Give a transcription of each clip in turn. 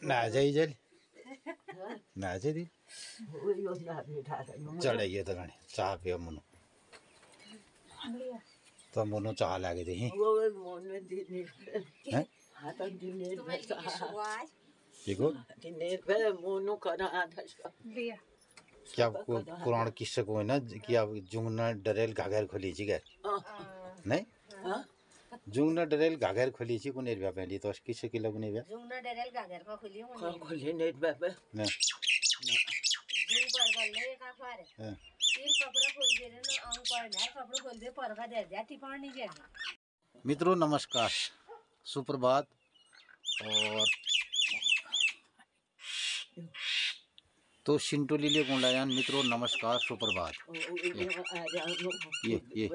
ना जाई जल ना जाई दी चढ़ाइए तो गाने चाह पियो मुनु तो मुनु चाह लागे दी देखो क्या पुराण किस्से को है ना कि अब जुंगना डरेल घाघर खोली छी गए नहीं जुंगना डरेल घाघर खोली छी कुने रिया पहली तो किस्से की लगने रिया जुंगना डरेल घाघर को खोली नहीं बाबा नहीं जुंग पर बल्ले का फारे तीन कपड़ा खोल दे रे ना अंग पर ना कपड़ा खोल दे पर का दे दिया टिपाण नहीं जाएगा। मित्रों नमस्कार सुप्रभात और तो सिंटोलीले गुंडायान मित्रों नमस्कार सुप्रभात। ये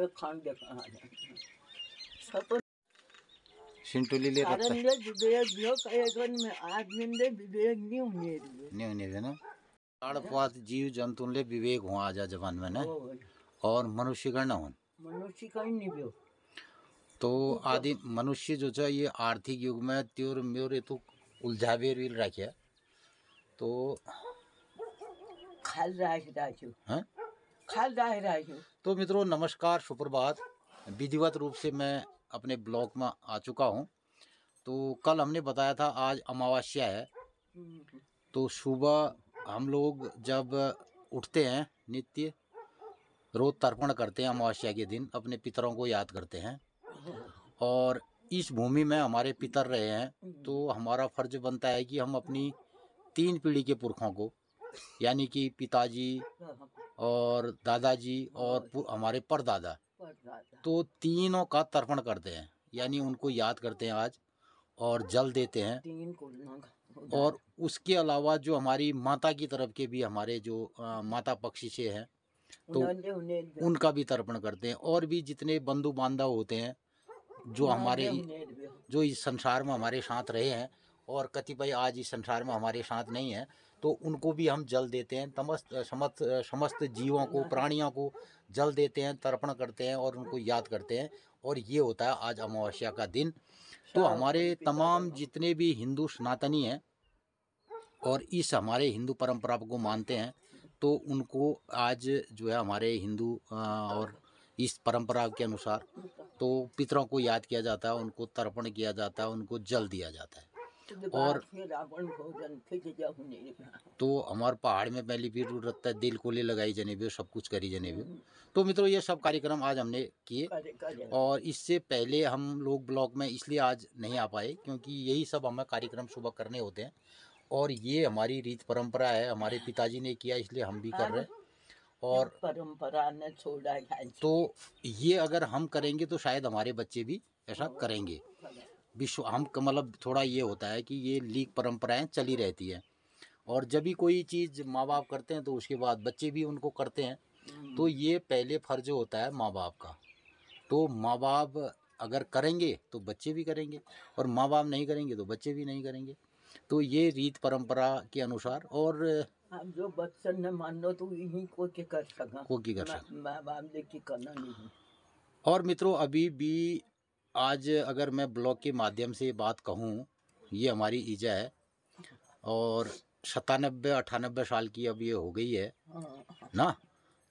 सिंटोलीले ना ताड़पात जीव जंतुले विवेक हो आजा जवान में ना और मनुष्य गण हो मनुष्य का ही नहीं बियो तो आदि मनुष्य जो है ये आर्थिक युग में त्योर म्योरे तो उलझावे रील रखे तो खाल रहा तो मित्रों नमस्कार सुप्रभात। विधिवत रूप से मैं अपने ब्लॉग में आ चुका हूँ। तो कल हमने बताया था आज अमावस्या है तो सुबह हम लोग जब उठते हैं नित्य रोज तर्पण करते हैं अमावस्या के दिन अपने पितरों को याद करते हैं और इस भूमि में हमारे पितर रहे हैं तो हमारा फर्ज बनता है कि हम अपनी 3 पीढ़ी के पुरखों को यानी कि पिताजी और दादाजी और हमारे परदादा तो तीनों का तर्पण करते हैं यानी उनको याद करते हैं आज और जल देते हैं। और उसके अलावा जो हमारी माता की तरफ के भी हमारे जो माता पक्षी से हैं तो उनका भी तर्पण करते हैं और भी जितने बंधु बांधव होते हैं जो हमारे जो इस संसार में हमारे साथ रहे हैं और कतिपय आज इस संसार में हमारे साथ नहीं है तो उनको भी हम जल देते हैं। समस्त जीवों को प्राणियों को जल देते हैं तर्पण करते हैं और उनको याद करते हैं और ये होता है आज अमावस्या का दिन। तो हमारे तमाम जितने भी हिंदू सनातनी हैं और इस हमारे हिंदू परंपरा को मानते हैं तो उनको आज जो है हमारे हिंदू और इस परंपरा के अनुसार तो पितरों को याद किया जाता है उनको तर्पण किया जाता है उनको जल दिया जाता है। और तो हमारे पहाड़ में पहली फिर रहता है दिल कोले लगाई जनेबी सब कुछ करी जनेबी। तो मित्रों ये सब कार्यक्रम आज हमने किए और इससे पहले हम लोग ब्लॉग में इसलिए आज नहीं आ पाए क्योंकि यही सब हमें कार्यक्रम सुबह करने होते हैं और ये हमारी रीत परंपरा है हमारे पिताजी ने किया इसलिए हम भी कर रहे हैं और परंपरा ने छोड़ा तो ये अगर हम करेंगे तो शायद हमारे बच्चे भी ऐसा करेंगे। विश्व हम मतलब थोड़ा ये होता है कि ये लीक परंपराएं चली रहती है और जब भी कोई चीज़ माँ बाप करते हैं तो उसके बाद बच्चे भी उनको करते हैं तो ये पहले फर्ज होता है माँ बाप का। तो माँ बाप अगर करेंगे तो बच्चे भी करेंगे और माँ बाप नहीं करेंगे तो बच्चे भी नहीं करेंगे। तो ये रीत परंपरा के अनुसार और जो बच्चन ने मान लो तो यही को के कर सका माँ बाप ने की करना नहीं। और मित्रों अभी भी आज अगर मैं ब्लॉग के माध्यम से बात कहूँ ये हमारी ईजा है और 97-98 साल की अब ये हो गई है ना।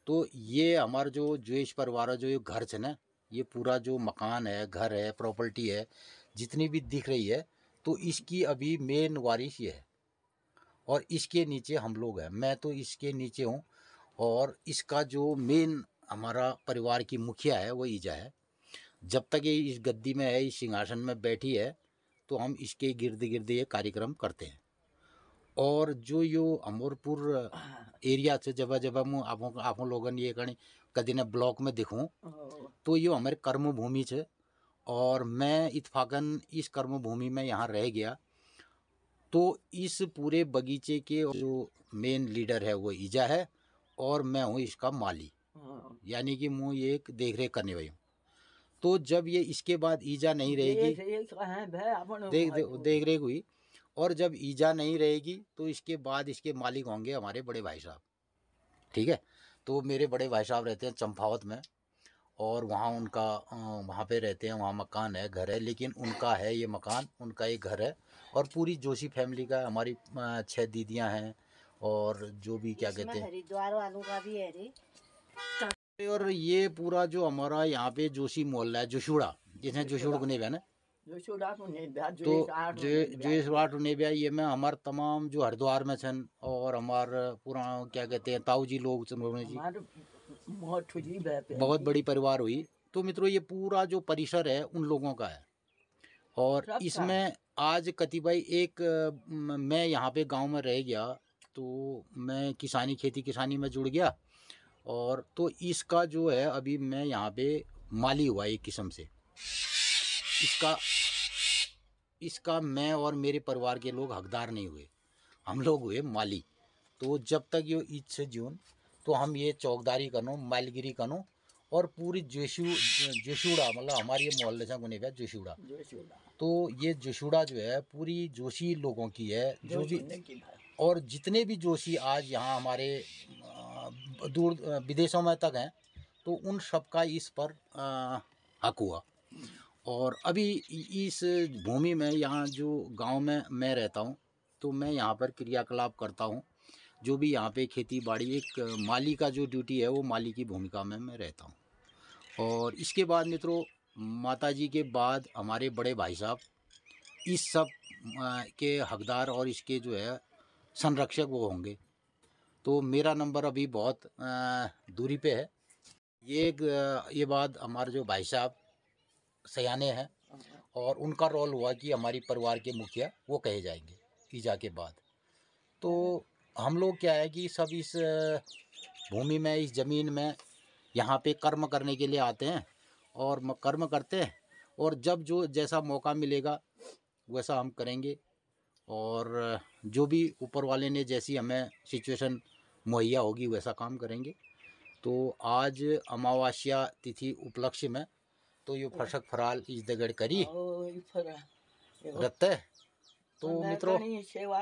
तो ये हमारा जो ज्वेश परिवार जो ये घर है ना ये पूरा जो मकान है घर है प्रॉपर्टी है जितनी भी दिख रही है तो इसकी अभी मेन वारिस ये है और इसके नीचे हम लोग हैं। मैं तो इसके नीचे हूँ और इसका जो मेन हमारा परिवार की मुखिया है वो ईजा है। जब तक ये इस गद्दी में है इस सिंहासन में बैठी है तो हम इसके गिर्द गिर्द ये कार्यक्रम करते हैं। और जो यो अमरपुर एरिया से जब जब हम आप लोगन ये कहीं कदी ने ब्लॉक में दिखूँ तो ये हमारे कर्म भूमि है और मैं इत्फाकन इस कर्म भूमि में यहाँ रह गया। तो इस पूरे बगीचे के जो मेन लीडर है वो ईजा है और मैं हूँ इसका माली यानी कि मैं ये एक देख रेख करने वाली हूँ। तो जब ये इसके बाद ईजा नहीं रहेगी देख रेख हुई और जब ईजा नहीं रहेगी तो इसके बाद इसके मालिक होंगे हमारे बड़े भाई साहब। ठीक है तो मेरे बड़े भाई साहब रहते हैं चंपावत में और वहाँ उनका वहाँ पे रहते हैं, वहाँ मकान है, घर है, लेकिन उनका है ये मकान, उनका एक घर है। और पूरी जोशी फैमिली का, हमारी 6 दीदियाँ हैं और जो भी क्या कहते हैं हरिद्वार वालों का भी है रे। और ये पूरा जो हमारा यहाँ पे जोशी मोहल्ला है, जोशुड़ा, जिसने जोशुड़ को नहीं बहना तो जो वाट ने भी ये में हमार तमाम जो हरिद्वार में छन और हमार पूरा क्या कहते हैं ताऊ जी लोग जी बहुत बड़ी परिवार हुई। तो मित्रों ये पूरा जो परिसर है उन लोगों का है। और इसमें आज कतिपय एक मैं यहाँ पे गांव में रह गया तो मैं किसानी खेती किसानी में जुड़ गया और तो इसका जो है अभी मैं यहाँ पे माली हुआ एक किस्म से इसका मैं और मेरे परिवार के लोग हकदार नहीं हुए, हम लोग हुए माली। तो जब तक ये ईद से जून तो हम ये चौकदारी करो मालगिरी करो और पूरी जोशुड़ा मतलब हमारे ये मोहल्ले से गुने गया जोशुड़ा। तो ये जोशुड़ा जो है पूरी जोशी लोगों की है जो भी और जितने भी जोशी आज यहाँ हमारे दूर विदेशों में तक हैं तो उन सब का इस पर हक हुआ। और अभी इस भूमि में यहाँ जो गांव में मैं रहता हूँ तो मैं यहाँ पर क्रियाकलाप करता हूँ, जो भी यहाँ पे खेती बाड़ी एक माली का जो ड्यूटी है वो माली की भूमिका में मैं रहता हूँ। और इसके बाद मित्रों माताजी के बाद हमारे बड़े भाई साहब इस सब के हकदार और इसके जो है संरक्षक वो होंगे। तो मेरा नंबर अभी बहुत दूरी पे है। ये बात हमारे जो भाई साहब सयाने हैं और उनका रोल हुआ कि हमारी परिवार के मुखिया वो कहे जाएंगे ईजा के बाद। तो हम लोग क्या है कि सब इस भूमि में इस ज़मीन में यहाँ पे कर्म करने के लिए आते हैं और कर्म करते हैं और जब जो जैसा मौका मिलेगा वैसा हम करेंगे और जो भी ऊपर वाले ने जैसी हमें सिचुएशन मुहैया होगी वैसा काम करेंगे। तो आज अमावस्या तिथि उपलक्ष्य में तो ये फरसक फराल इस दगड़ करी रत्ते। तो मित्रों सेवा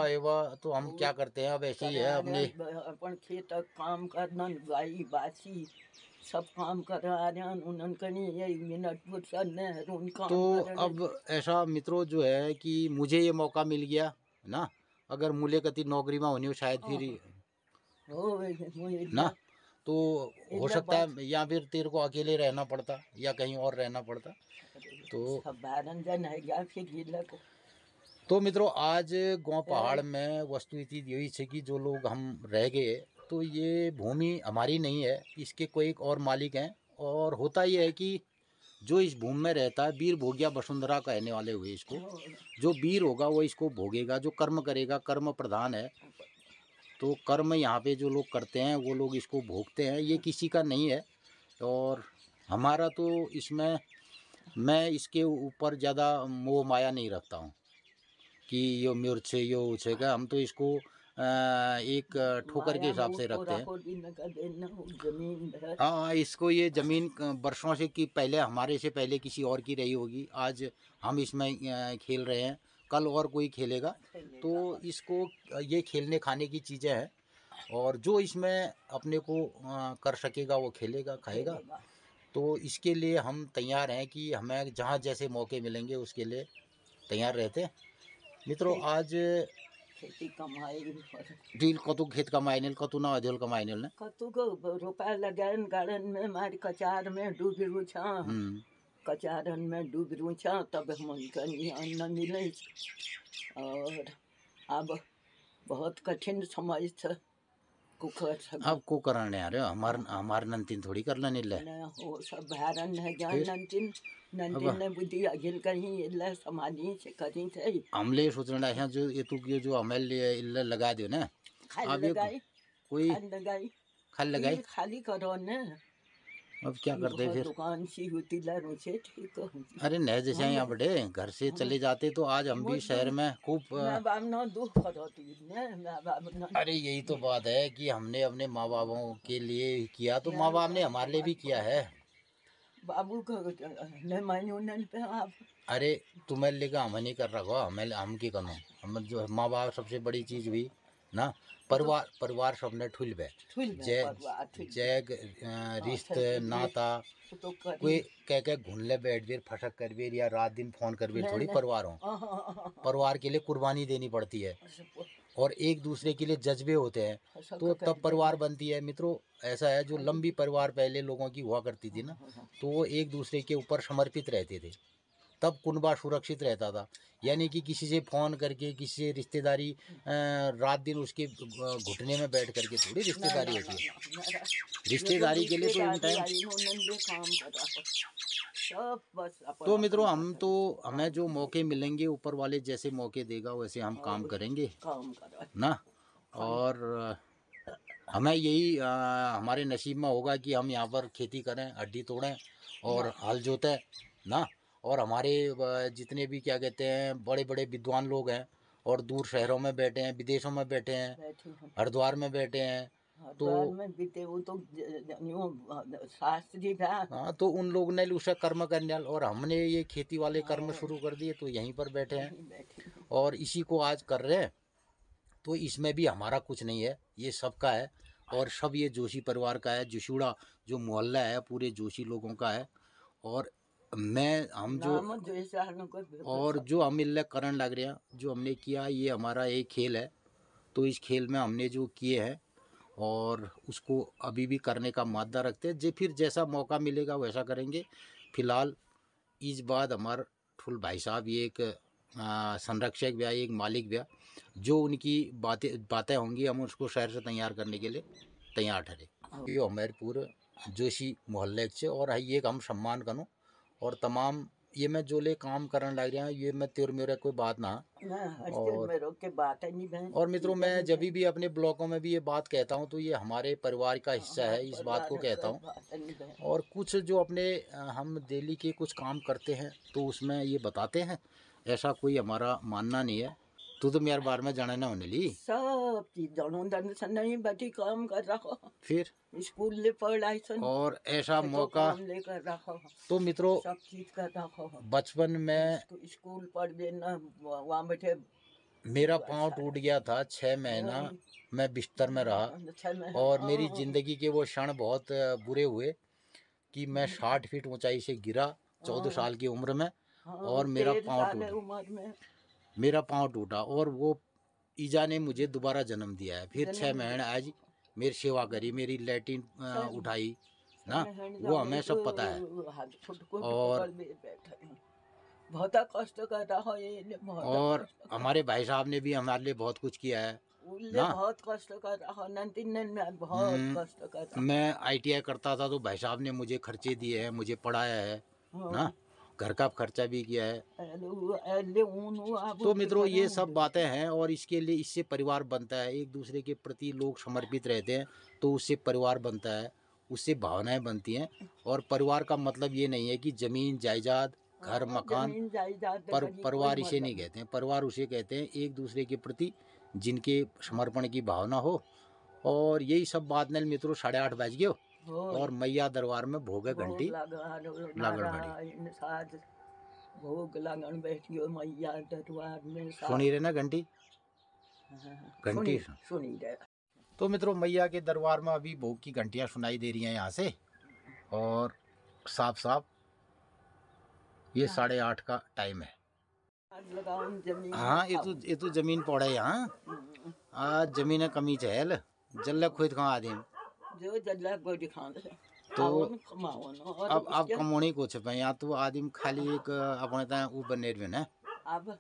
एवा तो हम क्या करते हैं अब ऐसे ही है अपने अपन खेत काम करना गाई बासी सब काम कर तो अब ऐसा मित्रों जो है कि मुझे ये मौका मिल गया ना, अगर मूल्य कति नौकरी में होनी हो शायद फिर ना तो हो सकता है या फिर तेरे को अकेले रहना पड़ता या कहीं और रहना पड़ता। तो मित्रों आज गांव पहाड़ में वस्तु यही है कि जो लोग हम रह गए तो ये भूमि हमारी नहीं है, इसके कोई एक और मालिक हैं। और होता ये है कि जो इस भूमि में रहता है वीर भोग्या वसुंधरा कहने वाले हुए इसको, जो वीर होगा वो इसको भोगेगा, जो कर्म करेगा कर्म प्रधान है। तो कर्म यहाँ पे जो लोग करते हैं वो लोग इसको भोगते हैं, ये किसी का नहीं है। और हमारा तो इसमें मैं इसके ऊपर ज़्यादा मोह माया नहीं रखता हूँ कि यो मेरे से यो उछेगा, हम तो इसको एक ठोकर के हिसाब से रखते हैं। हाँ इसको ये ज़मीन वर्षों से कि पहले हमारे से पहले किसी और की रही होगी, आज हम इसमें खेल रहे हैं, कल और कोई खेलेगा। तो इसको ये खेलने खाने की चीज़ें हैं और जो इसमें अपने को कर सकेगा वो खेलेगा खाएगा। तो इसके लिए हम तैयार हैं कि हमें जहाँ जैसे मौके मिलेंगे उसके लिए तैयार रहते हैं। मित्रों आज खेती कमाई डील कतु खेत कमाई नेल कतु ना अधेल कमाई नेल ने कतु को रुपया लगान गार्डन में मारी कचार में डूब रुछा कचारन में डूब रुछा तब हम कहीं अन्न मिले। और अब बहुत कठिन समय था अब को करने आ रहे हो हमार नंतिन थोड़ी कर लेने ले हो सब भैरन है जान नंतिन ने बुद्धि अगिल कहीं इल्ला समाधि से कहीं थे हमले सोचना है जो ये तू जो हमें इल्ला लगा दो ना अब ये कोई खाली लगाई खाली करो ना। अब क्या करते फिर दुकान सी होती लारो से ठीक हो। अरे नहीं जैसे यहाँ बड़े घर से चले जाते तो आज हम भी शहर में खूब अरे यही तो बात है कि हमने अपने माँ बापों के लिए किया तो माँ बाप ने हमारे लिए भी किया है। बाबू को अरे तुम्हें लेकर हम नहीं कर रखा हमें हम की करो हम जो माँ बाप सबसे बड़ी चीज़ हुई ना परिवार परिवार सबने ठुल बे जैग रिश्त नाता कोई कह घून ले बैठ बेर फटक कर बेर या रात दिन फोन कर बेर थोड़ी परिवार हो। परिवार के लिए कुर्बानी देनी पड़ती है और एक दूसरे के लिए जज्बे होते हैं तो तब परिवार बनती है। मित्रों ऐसा है जो लंबी परिवार पहले लोगों की हुआ करती थी ना तो वो एक दूसरे के ऊपर समर्पित रहते थे, तब कुनबा सुरक्षित रहता था। यानी कि किसी से फ़ोन करके किसी से रिश्तेदारी रात दिन उसके घुटने में बैठ करके थोड़ी रिश्तेदारी होती है। रिश्तेदारी के लिए तो इन टाइम तो मित्रों हमें जो मौके मिलेंगे ऊपर वाले जैसे मौके देगा वैसे हम काम करेंगे ना। और हमें यही हमारे नसीब में होगा कि हम यहाँ पर खेती करें, हड्डी तोड़ें और हल जोतें ना। और हमारे जितने भी क्या कहते हैं बड़े बड़े विद्वान लोग हैं और दूर शहरों में बैठे हैं, विदेशों में बैठे हैं, हरिद्वार में बैठे हैं तो शास्त्री हाँ तो उन लोगों ने उसे कर्म करने और हमने ये खेती वाले कर्म शुरू कर दिए तो यहीं पर बैठे हैं और इसी को आज कर रहे हैं। तो इसमें भी हमारा कुछ नहीं है, ये सबका है और सब ये जोशी परिवार का है। जोशीड़ा जो मोहल्ला है पूरे जोशी लोगों का है और हम जो हम मिल करण लग रहे हैं जो हमने किया ये हमारा एक खेल है। तो इस खेल में हमने जो किए हैं और उसको अभी भी करने का मादा रखते हैं जे फिर जैसा मौका मिलेगा वैसा करेंगे। फिलहाल इस बाद हमारे ठुल भाई साहब ये एक संरक्षक ब्या एक मालिक ब्या जो उनकी बातें होंगी हम उसको शहर से तैयार करने के लिए तैयार ठहरे। ये हमारे पूरे जोशी मोहल्ले से और ये हम सम्मान करूँ और तमाम ये मैं जो ले काम करने लग रहा है ये मैं तेर मेरा कोई बात ना और मित्रों मैं जब भी अपने ब्लॉकों में भी ये बात कहता हूँ तो ये हमारे परिवार का हिस्सा है, इस बात को कहता हूँ। और कुछ जो अपने हम डेली के कुछ काम करते हैं तो उसमें ये बताते हैं, ऐसा कोई हमारा मानना नहीं है। तो मेरे बारे में जाना ना होने ली सब चीज नहीं बैठी काम कर रहा फिर स्कूल ले पढ़ाई और ऐसा मौका लेकर रखो तो मित्रों सब चीज कर रखो। बचपन में स्कूल पढ़ देना वहाँ बैठे मेरा पाँव टूट गया था, 6 महीना मैं बिस्तर में रहा और मेरी ज़िंदगी के वो क्षण बहुत बुरे हुए कि मैं 60 फीट ऊंचाई से गिरा 14 साल की उम्र में और मेरा पाँव टूटा और वो ईजा ने मुझे दोबारा जन्म दिया है। फिर 6 महीने आज मेरी सेवा करी, मेरी लैट्रिन उठाई ना, वो हमें सब पता है। और बहुत कष्ट कर रहा है और हमारे भाई साहब ने भी हमारे लिए बहुत कुछ किया है ना। बहुत कष्ट कर रहा में बहुत कष्ट कर रहा। मैं ITI करता था तो भाई साहब ने मुझे खर्चे दिए हैं, मुझे पढ़ाया है ना, घर का खर्चा भी किया है। तो मित्रों ये सब बातें हैं और इसके लिए इससे परिवार बनता है, एक दूसरे के प्रति लोग समर्पित रहते हैं तो उससे परिवार बनता है, उससे भावनाएं बनती हैं। और परिवार का मतलब ये नहीं है कि ज़मीन जायदाद घर मकान पर परिवार इसे नहीं कहते हैं। परिवार उसे कहते हैं एक दूसरे के प्रति जिनके समर्पण की भावना हो। और यही सब बात ने मित्रों 8:30 बज गए और मैया दरबार में भोग घंटी भोग लगन बैठियो मैया दरबार में सुनी रहे ना घंटी घंटी सुनी रहे। तो मित्रों मैया के दरबार में अभी भोग की घंटियां सुनाई दे रही हैं यहाँ से और साफ साफ ये 8:30 का टाइम है। हाँ ये तो जमीन पड़ा है यहाँ आज जमीन कमी चहल जल्ला खुद खा आदमी जो जल्ला को दिखा तो अब कमोनी कुछ पे यहाँ तो आदमी खाली एक अपने ता वो बने रहे ना। अब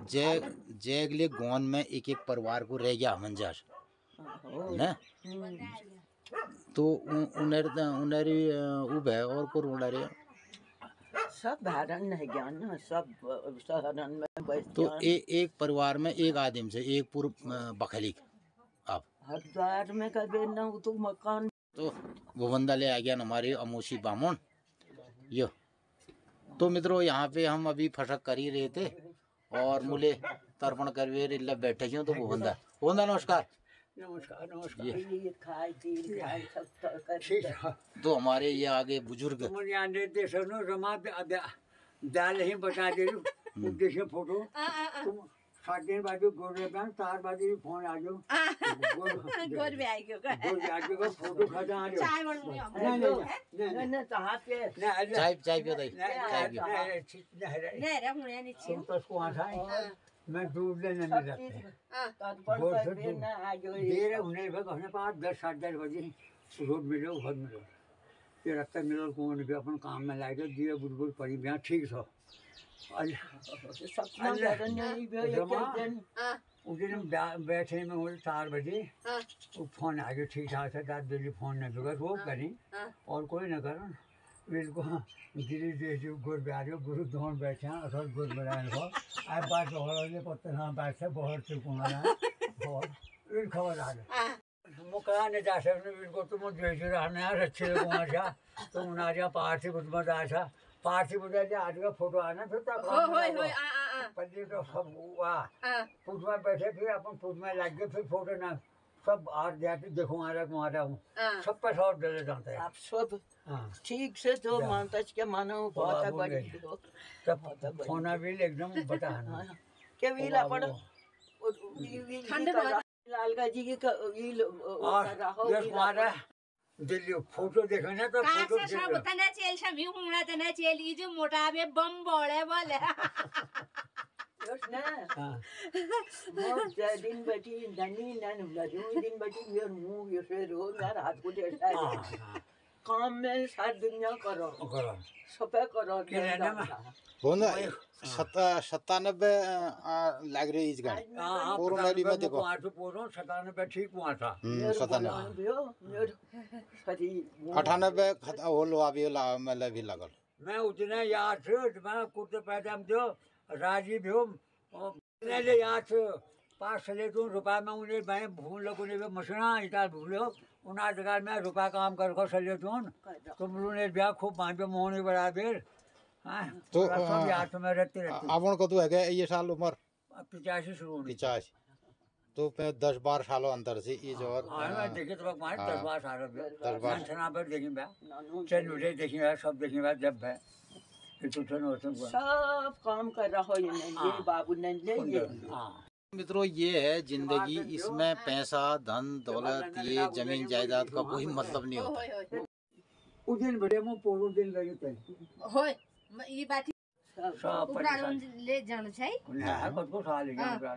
जे अगले गोंद में एक एक परिवार को रह गया मंजर ना तो उन्हें उबे और को उन्हें सब धारण है ज्ञान ना सब शहरन में तो एक परिवार में एक आदमी से एक पूर्व बखली अब हरिद्वार में कभी ना तो मकान तो वो बंदा ले आ गया हमारे अमोशी बामोन यो। तो मित्रों यहाँ पे हम अभी फटक कर ही रहे थे और मुले तर्पण कर बैठे क्यों तो वो बंदा नमस्कार तो हमारे ये आगे बुजुर्ग दाल ही बता दे उद्देश्य फोटो साढ़े बाजू गोरे बहन 4 बजे फोन आ जाओ गोर भी आएगी को फोटो खचा आ जाओ चाय बनूंगी हम नहीं नहीं कहाँ पे चाय पियो दाई चाय पियो नहीं रे मुझे नहीं चाहिए तो उसको आसा मैं दूध लेने में जाते तत्पर पर फिर ना आ जाओ देर होने पे कहने पास 10 साढ़े 10 बजे रोड मिलो घर मिलो ये रखता मिलो कौन भी अपन काम में लाए दिए बुढ़ पड़ी बिया ठीक सो सपना नहीं भी एक दिन उस दिन बैठे में बोले 4 बजे वो फोन आ गया ठीक ठाक से 10 बजे फोन नहीं बिगड़ वो करें और कोई न करो बिल्को धीरे धीरे गुर ब्याजो गुरु दोन बैठे हैं असल गुर बनाने को आज बात बहुत ले पत्ते ना बैठे बहुत चुकुना है बहुत फिर खबर आ गई मुकरा ने जा सकते बिल्को तुम जो जो रहने हैं अच्छे लोगों आ जा तुम ना जा पार्टी बुद्ध मत आशा पार्टी बुद्ध जा आज का फोटो आना फिर तक पल्ली तो सब हुआ फुट में बैठे फिर अपन फुट में लग गए फिर फोटो ना सब आर जाके देखो मारा हूँ सब पे शॉट डले जाते हैं आप सब ठीक से तो मानता के मानो बहुत बड़ी हो सब फोना भी एकदम बताना के वीला पड़ ठंडे लालगा जी की और मारा दिल्ली फोटो देखो ना तो फोटो कासा सब तना चेल छबी हुंगड़ा तना चेल ई जो मोटा बे बम बोले बोले दिन बटी धनी दिन बटी मेरे मुंह ये रो यार हाथ को जैसा काम में सारी दुनिया करो सब करो वो ना 97 लग रही इस गाड़ी पूर्ण मेरी में देखो 97 ठीक हुआ था 98 खत्म हो लो अभी मतलब भी लगल मैं उतने याद थे मैं कुर्ते पैजाम जो राजी भी हूँ ले याद थे 5 रुपया में उन्हें मैं भूल लगो ने मसना इतना भूलो उन्हें जगह में रुपया काम कर को सले तुम लोग ने ब्याह खूब पाँच पे मोहनी बराबर तो सब याद में रहते आपन को तो है क्या ये साल उम्र 85 शुरू होनी 85 तो 10-12 सालों अंतर से ये जो और देखे तो 10-12 साल 10-12 छना पर देखेंगे चल उठे देखेंगे सब देखेंगे जब है सब काम कर रहा हो ये बाबू ने ये मित्रों ये है जिंदगी इसमें पैसा धन दौलत ये जमीन जायदाद का कोई मतलब नहीं होता उस दिन बड़े मुँह पूर्व दिन लगे थे होय ये बात सब उपरान ले जान छै है खुद को साल ही गया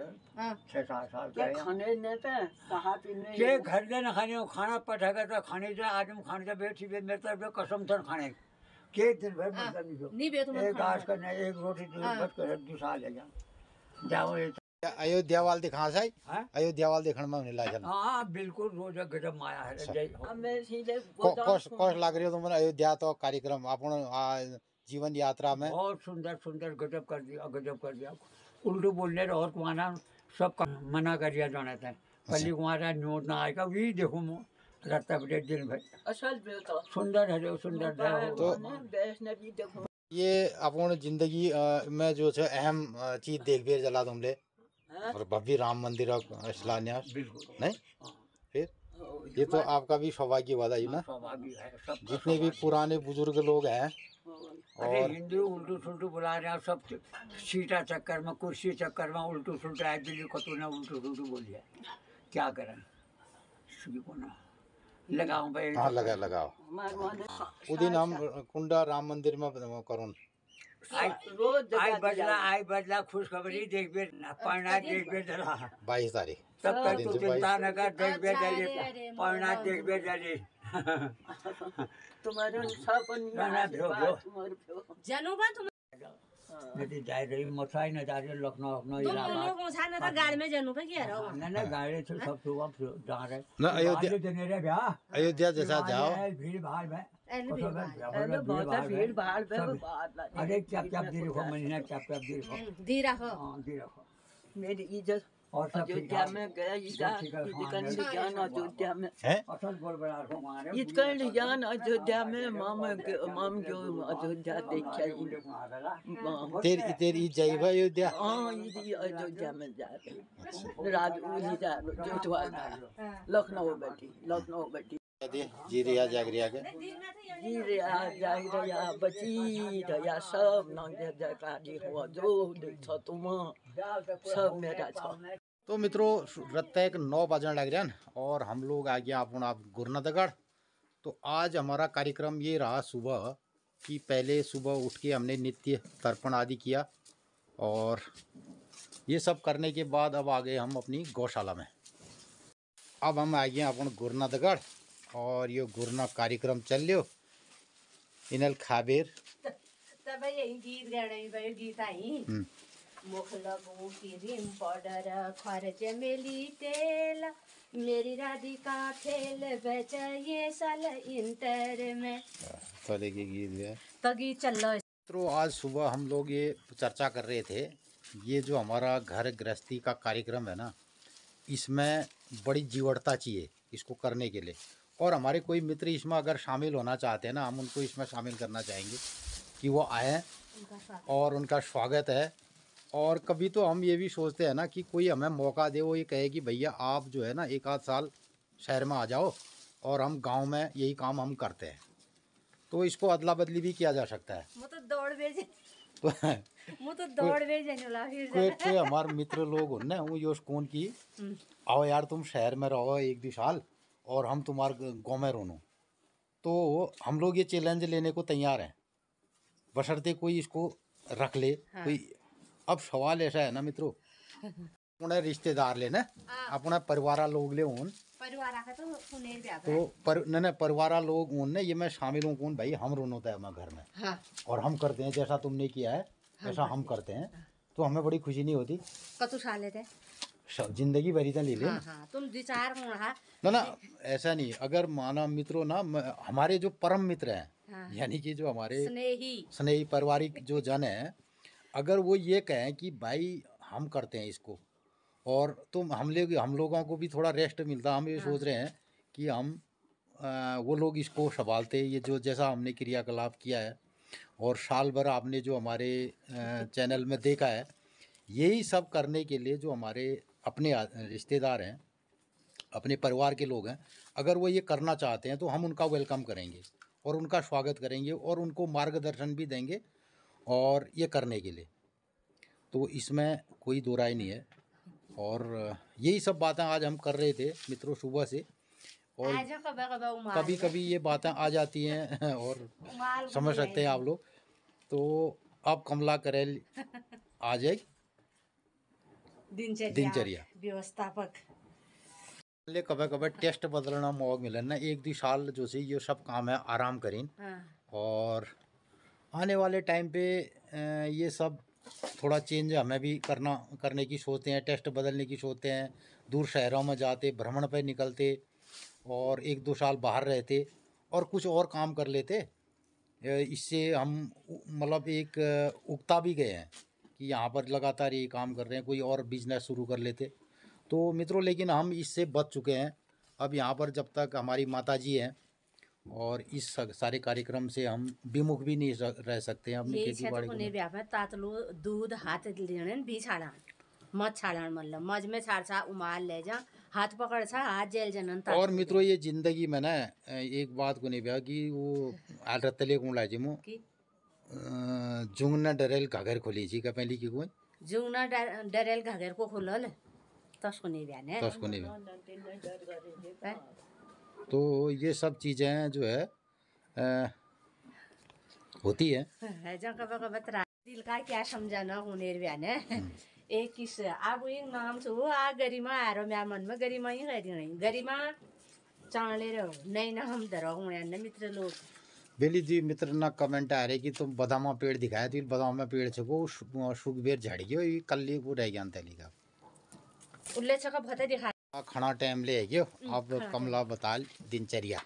6-7 साल क्या खाने ने पे कहा पीने के घर दे ना खाने खाना पठाएगा तो खाने जा आदम खाने जा बैठी बे मेरे तरफ कसम से खाने के दिन भर मतलब नहीं बे तुम एक घास का नहीं एक रोटी बस कर दूसरा ले जा जाओ अयोध्या वाल दिखा साई अयोध्या वाल देखने में ला चल हां बिल्कुल रोज गजब माया है जय हमें सीधे कोश लाग रही हो तुम अयोध्या तो कार्यक्रम अपन जीवन यात्रा में बहुत सुंदर गजब कर दिया उल्टू बोलने और कुमाना सब मना कर दिया जाना था पल्ली कुमारा नोट ना आएगा वही देखो रास्ता बटे दिन भर असल बेटा सुंदर है सुंदर है तो वैष्णवी देखो ये अपन जिंदगी में जो है अहम चीज देख भी जला तुमने और भव्य राम मंदिर का शिलान्यास नहीं फिर ये तो आपका भी सौभाग्य वादा है ना जितने भी पुराने बुजुर्ग लोग हैं अरे हिंदू उल्टू सुल्टू बुला रहे हैं सब सीटा चक्कर में कुर्सी चक्कर में उल्टू सुल्टू आए दिल्ली को तूने उल्टू सुल्टू बोल दिया क्या करें को ना लगाओ भाई हाँ लगाओ उस दिन हम कुंडा राम मंदिर में करो आई बदला खुशखबरी देख बेर पढ़ना देख बेर जला 22 तारीख तब तक तू चिंता न कर देख बेर जली पढ़ना देख बेर जली तुम्हारे सब जनोबा तुम नदी जा रही मथुराई न जा रही लखनऊ इलाहाबाद तुम मुझे ना तो गाड़ी में जनोबा क्या रहो ना गाड़ी से सब जा रहे ना अयोध्या जनेरे ब्याह अयोध्या जैसा जाओ भीड़ भाड़ में भीड़ भाड़ अरे क्या दे रखो महीना क्या दे रखो दी रखो दे रखो मेरी इज्जत और सब अयोध्या में गया ज्ञान अयोध्या में असल बोल बड़ा रखो मारे इतकन ज्ञान अयोध्या में माम जो अयोध्या देखा तेरी जय भाई अयोध्या हाँ ये अयोध्या में जा रहे रात जा लखनऊ बैठी जी रिया जागरिया के जी रिया जाग रिया बची रिया सब नंगे जयकारी हो जो देख तुम सब मेरा छो। तो मित्रों रत्ता एक 9 बजने लग रहा है और हम लोग आ गया अपन आप गुरनादगढ़। तो आज हमारा कार्यक्रम ये रहा सुबह कि पहले सुबह उठ के हमने नित्य तर्पण आदि किया और ये सब करने के बाद अब आ गए हम अपनी गौशाला में। अब हम आ गए अपन गुरनादगढ़ और ये गुरना कार्यक्रम चल लियो इनल खाबेर तब यही गीत गाने भयो गीत आई मुख लगू क्रीम पाउडर खर्च मेली तेल मेरी राधिका खेल बच ये साल इंटर में तो लेके गीत है तो गीत चल रहा है। तो आज सुबह हम लोग ये चर्चा कर रहे थे ये जो हमारा घर गृहस्थी का कार्यक्रम है ना इसमें बड़ी जीवटता चाहिए इसको करने के लिए और हमारे कोई मित्र इसमें अगर शामिल होना चाहते हैं ना हम उनको इसमें शामिल करना चाहेंगे कि वो आएँ और उनका स्वागत है। और कभी तो हम ये भी सोचते हैं ना कि कोई हमें मौका दे वो ये कहे कि भैया आप जो है ना 1 आध साल शहर में आ जाओ और हम गांव में यही काम हम करते हैं तो इसको अदला बदली भी किया जा सकता है। मैं तो दौड़ भेजे तो कोई हमारे मित्र लोग हो ना वो योश कौन की आओ यार तुम शहर में रहो 1-2 साल और हम तुम्हारे गाँव में रोनो तो हम लोग ये चैलेंज लेने को तैयार हैं बशर्ते कोई इसको रख ले। हाँ। कोई अब सवाल ऐसा है ना मित्रों अपने रिश्तेदार लेना अपना परिवार लोग ले उन तो परिवार लोग उन ने ये मैं शामिल हूँ कौन भाई हम रोन होता है हमारे घर में। हाँ। और हम करते हैं जैसा तुमने किया है ऐसा हम करते हैं तो हमें बड़ी खुशी नहीं होती कतु साल लेते जिंदगी भरी तो ले ले। हाँ, तुम विचार ना ऐसा नहीं अगर माना मित्रों ना हमारे जो परम मित्र हैं। हाँ। यानी कि जो हमारे स्नेही पारिवारिक जो जन है अगर वो ये कहें कि भाई हम करते हैं इसको और तुम हम लोगों को भी थोड़ा रेस्ट मिलता हम ये सोच रहे हैं कि हम वो लोग इसको संभालते ये जो जैसा हमने क्रियाकलाप किया है और साल भर आपने जो हमारे चैनल में देखा है यही सब करने के लिए जो हमारे अपने रिश्तेदार हैं अपने परिवार के लोग हैं अगर वो ये करना चाहते हैं तो हम उनका वेलकम करेंगे और उनका स्वागत करेंगे और उनको मार्गदर्शन भी देंगे और ये करने के लिए तो इसमें कोई दो राय नहीं है। और यही सब बातें आज हम कर रहे थे मित्रों सुबह से और कभी कभी ये बातें आ जाती हैं और समझ सकते हैं आप लोग। तो अब कमला करेल आ जाए दिनचर्या व्यवस्थापक कभी कभी टेस्ट बदलना मौका मिले ना 1-2 साल जो से ये सब काम है आराम करें। हाँ। और आने वाले टाइम पे ये सब थोड़ा चेंज हमें भी करने की सोचते हैं टेस्ट बदलने की सोचते हैं दूर शहरों में जाते भ्रमण पे निकलते और 1-2 साल बाहर रहते और कुछ और काम कर लेते। इससे हम मतलब एक उगता भी गए हैं कि यहाँ पर लगातार ये काम कर रहे हैं कोई और बिजनेस शुरू कर लेते तो मित्रों लेकिन हम इससे बच चुके हैं। अब यहाँ पर जब तक हमारी माताजी हैं और इस सारे कार्यक्रम से हम विमुख भी नहीं रह सकते हैं अपनी खेती बाड़ी में तातलो दूध हाथ लेने भी छाड़ा मत छाड़ा मतलब मज में छाड़ उमाल ले जा हाथ पकड़ छा हाथ जेल जनन। और मित्रों ये जिंदगी में ना एक बात को नहीं भैया कि वो आदतले कौन लाजी मु जुंगना डरेल घाघर खोली जी का पहली की कोई जुंगना डरेल घाघर को खोलल तसको नहीं भैया ने तसको नहीं तो ये सब चीज़ें जो है होती है दिल का क्या समझाना होने ने एक किस अब एक नाम छो आ गरिमा आरो मेरा मन में गरिमा ही नहीं गरिमा चाले रहो नहीं ना हम धरो होने मित्र लोग बेली जी मित्र ना कमेंट आ रहे कि तुम बदामा पेड़ दिखाया तो बदामा पेड़ छको सुखबेर झाड़ी गयो कल वो रह गया तैली का उल्ले छका भते दिखा खाना टाइम ले गयो। अब कमला बताल दिनचर्या।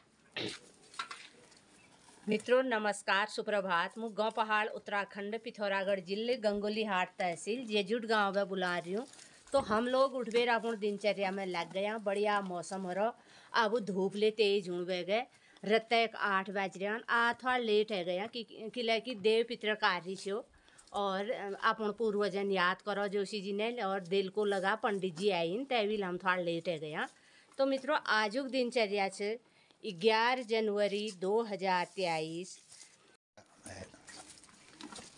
मित्रों नमस्कार सुप्रभात मु गाँव पहाड़ उत्तराखंड पिथौरागढ़ जिले गंगोली हाट तहसील जेजुट गांव में बुला रही हूँ। तो हम लोग उठबेर अपन दिनचर्या में लग गया बढ़िया मौसम हो रहा अब धूप ले तेज उड़ गए रत्ता 8 बज रहे आ थोड़ा लेट है गया कि देव पितर कार्य छो और अपन पूर्वजन याद करो जोशी जी ने और दिल को लगा पंडित जी आई तैविल हम थोड़ा लेट है गया। तो मित्रों आजुक दिनचर्या से 11 जनवरी 2023।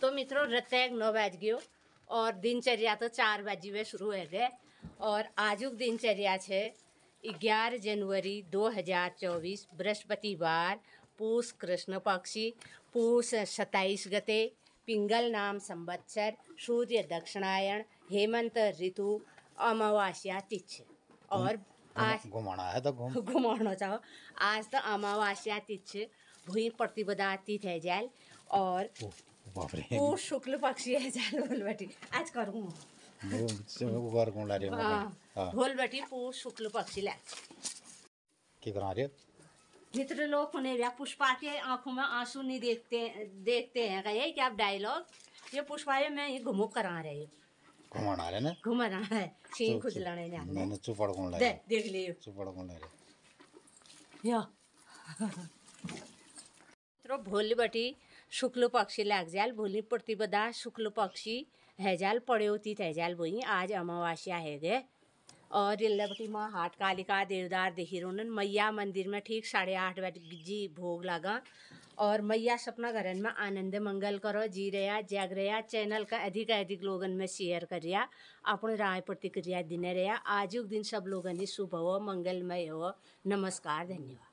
तो मित्रों रत्ते 9 बज गयो और दिनचर्या तो 4 बजे में शुरू है गए। और आजुक दिनचर्या है 11 जनवरी 2024 बृहस्पतिवार, पूस कृष्ण पक्षी, पूस 27 गते, पिंगल नाम संवत्सर, सूर्य दक्षिणायन, हेमंत ऋतु, अमावास्या तिथि। और आज घुमाना है तो घूम घुमाना चाहो। आज तो अमावास्या तिथि भूमि प्रतिपदा तिथि है जाल और बाप रे पूस शुक्ल पक्षी है जाल बोल बेटी आज करूँ घर कौन ला रहे हो हाँ बोल बेटी पूस शुक्ल पक्षी ला क्या करा रहे हो? मित्र लोग ने पुष्पा के आंखों में आंसू नहीं देखते हैं कहे कि आप डायलॉग ये पुष्पा में ये घुमो करा रहे हो घुमाना है ना घुमा रहा है सीन खुजलाने ने आने मैंने चुपड़ कौन ला दे रहे देख लियो चुपड़ कौन ला रहे या मित्रों भोली बटी शुक्ल पक्षी लाग जाल भोली प्रतिपदा शुक्ल पक्षी है जाल पड़े होती है जाल बोई आज अमावास्या है गए। और इल्लबटी माँ हाट कालिका देवदार देखी रोनन मैया मंदिर में ठीक 8:30 बजे भोग लगा। और मैया सपना घरन में आनंद मंगल करो जी रहा जग रहा चैनल का अधिक लोगन में शेयर कर रहा अपने राय प्रतिक्रिया दिन रहा आजुक दिन सब लोगन शुभ हो मंगलमय हो। नमस्कार धन्यवाद।